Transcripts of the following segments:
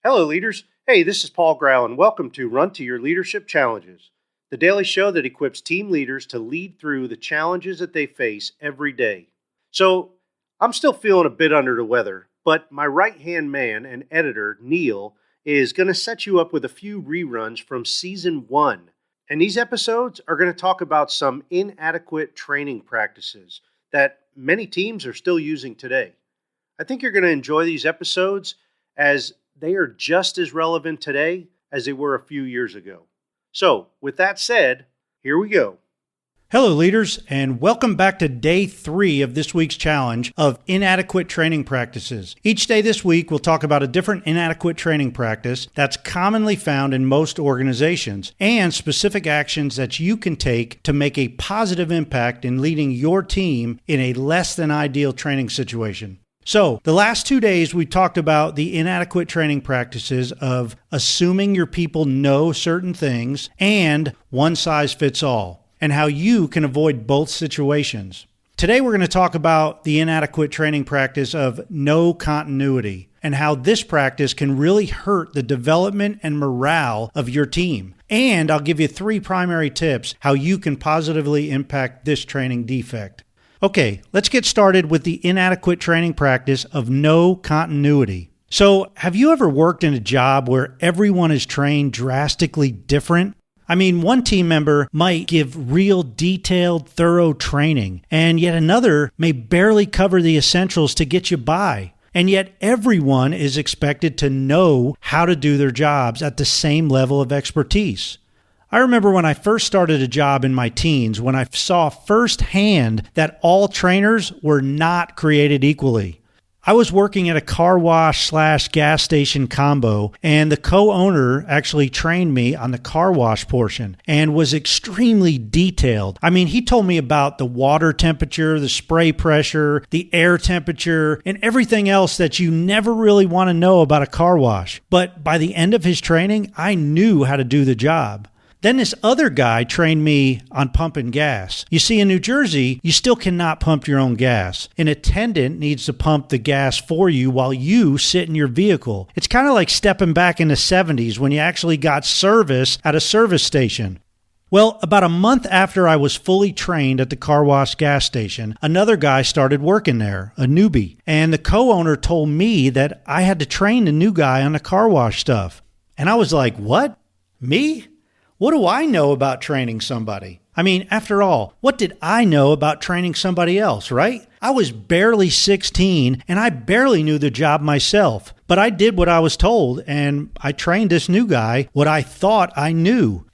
Hello, leaders. Hey, this is Paul Grau, and welcome to Run to Your Leadership Challenges, the daily show that equips team leaders to lead through the challenges that they face every day. So, I'm still feeling a bit under the weather, but my right-hand man and editor, Neil, is going to set you up with a few reruns from Season 1. And these episodes are going to talk about some inadequate training practices that many teams are still using today. I think you're going to enjoy these episodes as they are just as relevant today as they were a few years ago. So, with that said, here we go. Hello, leaders, and welcome back to Day 3 of this week's challenge of inadequate training practices. Each day this week, we'll talk about a different inadequate training practice that's commonly found in most organizations and specific actions that you can take to make a positive impact in leading your team in a less than ideal training situation. So, the last 2 days, we talked about the inadequate training practices of assuming your people know certain things and one size fits all, and how you can avoid both situations. Today, we're going to talk about the inadequate training practice of no continuity and how this practice can really hurt the development and morale of your team. And I'll give you 3 primary tips how you can positively impact this training defect. Okay, let's get started with the inadequate training practice of no continuity. So, have you ever worked in a job where everyone is trained drastically different? I mean, one team member might give real detailed, thorough training, and yet another may barely cover the essentials to get you by. And yet everyone is expected to know how to do their jobs at the same level of expertise. I remember when I first started a job in my teens, when I saw firsthand that all trainers were not created equally. I was working at a car wash / gas station combo, and the co-owner actually trained me on the car wash portion and was extremely detailed. I mean, he told me about the water temperature, the spray pressure, the air temperature, and everything else that you never really want to know about a car wash. But by the end of his training, I knew how to do the job. Then this other guy trained me on pumping gas. You see, in New Jersey, you still cannot pump your own gas. An attendant needs to pump the gas for you while you sit in your vehicle. It's kind of like stepping back in the 70s when you actually got service at a service station. Well, about a month after I was fully trained at the car wash gas station, another guy started working there, a newbie. And the co-owner told me that I had to train the new guy on the car wash stuff. And I was like, what? Me? What do I know about training somebody? I mean, after all, what did I know about training somebody else, right? I was barely 16 and I barely knew the job myself, but I did what I was told and I trained this new guy what I thought I knew.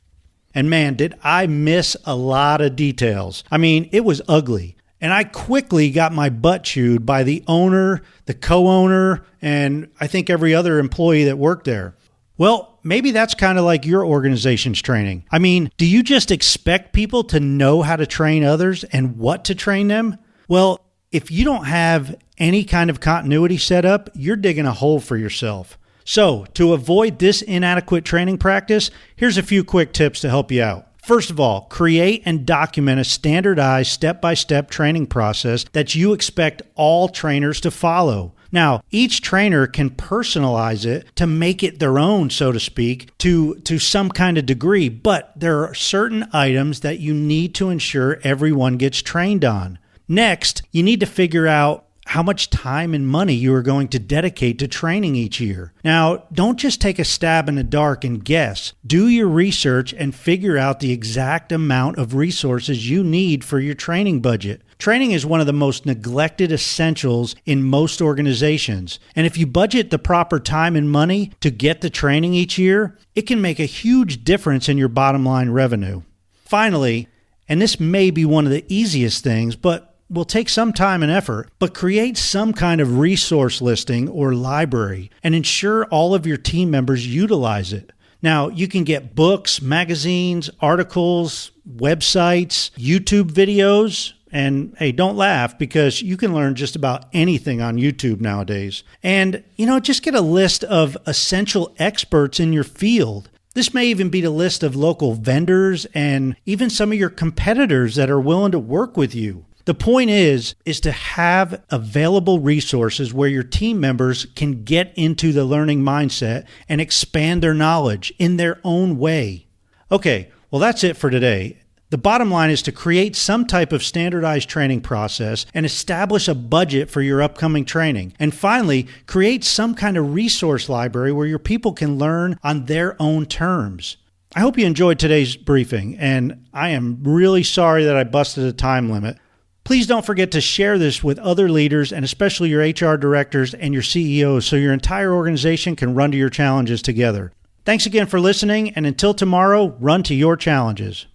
And man, did I miss a lot of details. I mean, it was ugly. And I quickly got my butt chewed by the owner, the co-owner, and I think every other employee that worked there. Well, maybe that's kind of like your organization's training. I mean, do you just expect people to know how to train others and what to train them? Well, if you don't have any kind of continuity set up, you're digging a hole for yourself. So, to avoid this inadequate training practice, here's a few quick tips to help you out. First of all, create and document a standardized step-by-step training process that you expect all trainers to follow. Now, each trainer can personalize it to make it their own, so to speak, to some kind of degree, but there are certain items that you need to ensure everyone gets trained on. Next, you need to figure out how much time and money you are going to dedicate to training each year. Now, don't just take a stab in the dark and guess. Do your research and figure out the exact amount of resources you need for your training budget. Training is one of the most neglected essentials in most organizations. And if you budget the proper time and money to get the training each year, it can make a huge difference in your bottom line revenue. Finally, and this may be one of the easiest things, but will take some time and effort, but create some kind of resource listing or library and ensure all of your team members utilize it. Now, you can get books, magazines, articles, websites, YouTube videos, and hey, don't laugh because you can learn just about anything on YouTube nowadays. And, just get a list of essential experts in your field. This may even be the list of local vendors and even some of your competitors that are willing to work with you. The point is to have available resources where your team members can get into the learning mindset and expand their knowledge in their own way. Okay, well, that's it for today. The bottom line is to create some type of standardized training process and establish a budget for your upcoming training. And finally, create some kind of resource library where your people can learn on their own terms. I hope you enjoyed today's briefing, and I am really sorry that I busted a time limit. Please don't forget to share this with other leaders and especially your HR directors and your CEOs so your entire organization can run to your challenges together. Thanks again for listening, and until tomorrow, run to your challenges.